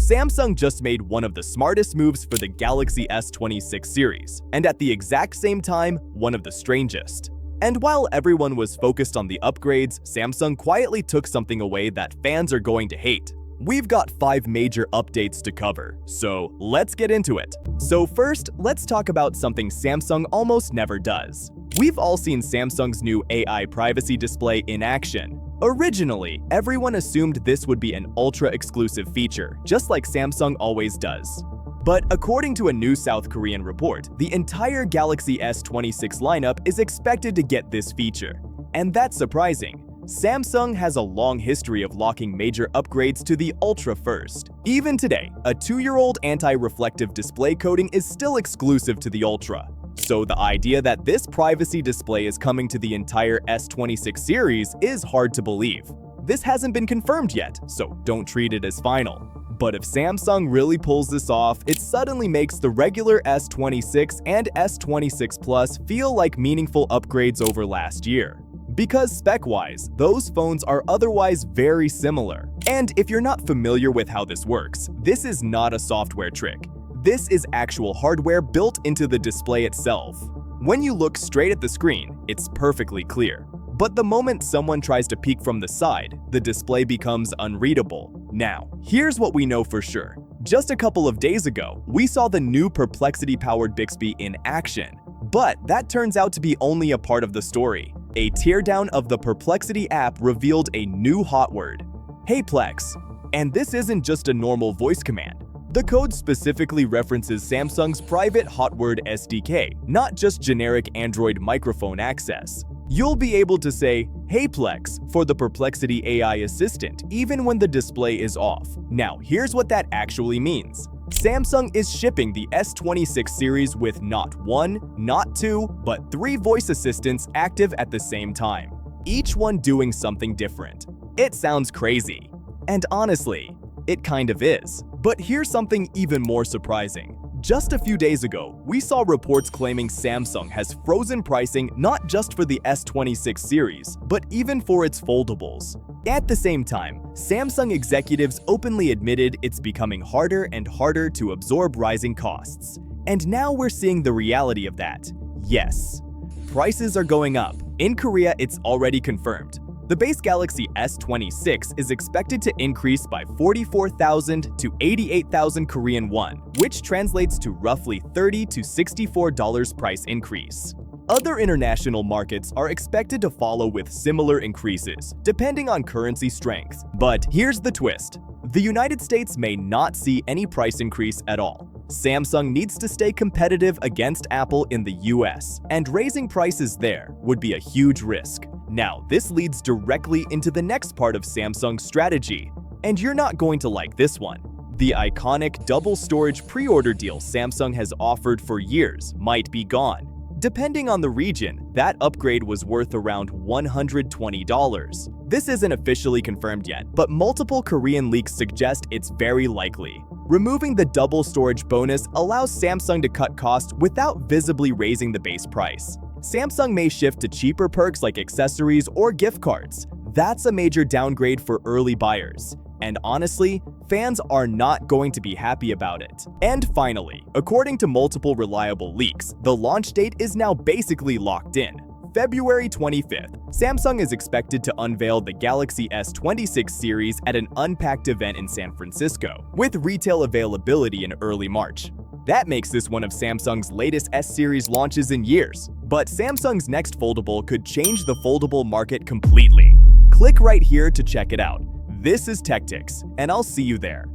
Samsung just made one of the smartest moves for the Galaxy S26 series, and at the exact same time, one of the strangest. And while everyone was focused on the upgrades, Samsung quietly took something away that fans are going to hate. We've got 5 major updates to cover, so let's get into it. So first, let's talk about something Samsung almost never does. We've all seen Samsung's new AI privacy display in action. Originally, everyone assumed this would be an ultra-exclusive feature, just like Samsung always does. But according to a new South Korean report, the entire Galaxy S26 lineup is expected to get this feature. And that's surprising. Samsung has a long history of locking major upgrades to the Ultra first. Even today, a 2-year-old anti-reflective display coating is still exclusive to the Ultra. So the idea that this privacy display is coming to the entire S26 series is hard to believe. This hasn't been confirmed yet, so don't treat it as final. But if Samsung really pulls this off, it suddenly makes the regular S26 and S26 Plus feel like meaningful upgrades over last year. Because spec-wise, those phones are otherwise very similar. And if you're not familiar with how this works, this is not a software trick. This is actual hardware built into the display itself. When you look straight at the screen, it's perfectly clear. But the moment someone tries to peek from the side, the display becomes unreadable. Now, here's what we know for sure. Just a couple of days ago, we saw the new Perplexity-powered Bixby in action. But that turns out to be only a part of the story. A teardown of the Perplexity app revealed a new hot word, "Hey Plex." And this isn't just a normal voice command. The code specifically references Samsung's private hot word SDK, not just generic Android microphone access. You'll be able to say, "Hey Plex," for the Perplexity AI assistant, even when the display is off. Now, here's what that actually means. Samsung is shipping the S26 series with not 1, not 2, but 3 voice assistants active at the same time, each one doing something different. It sounds crazy. And honestly, it kind of is. But here's something even more surprising. Just a few days ago, we saw reports claiming Samsung has frozen pricing not just for the S26 series, but even for its foldables. At the same time, Samsung executives openly admitted it's becoming harder and harder to absorb rising costs. And now we're seeing the reality of that. Yes, prices are going up. In Korea, it's already confirmed. The base Galaxy S26 is expected to increase by 44,000 to 88,000 Korean won, which translates to roughly $30 to $64 price increase. Other international markets are expected to follow with similar increases, depending on currency strength. But here's the twist. The United States may not see any price increase at all. Samsung needs to stay competitive against Apple in the US, and raising prices there would be a huge risk. Now, this leads directly into the next part of Samsung's strategy, and you're not going to like this one. The iconic double storage pre-order deal Samsung has offered for years might be gone. Depending on the region, that upgrade was worth around $120. This isn't officially confirmed yet, but multiple Korean leaks suggest it's very likely. Removing the double storage bonus allows Samsung to cut costs without visibly raising the base price. Samsung may shift to cheaper perks like accessories or gift cards. That's a major downgrade for early buyers. And honestly, fans are not going to be happy about it. And finally, according to multiple reliable leaks, the launch date is now basically locked in. February 25th, Samsung is expected to unveil the Galaxy S26 series at an Unpacked event in San Francisco, with retail availability in early March. That makes this one of Samsung's latest S-series launches in years. But Samsung's next foldable could change the foldable market completely. Click right here to check it out. This is Techtics, and I'll see you there.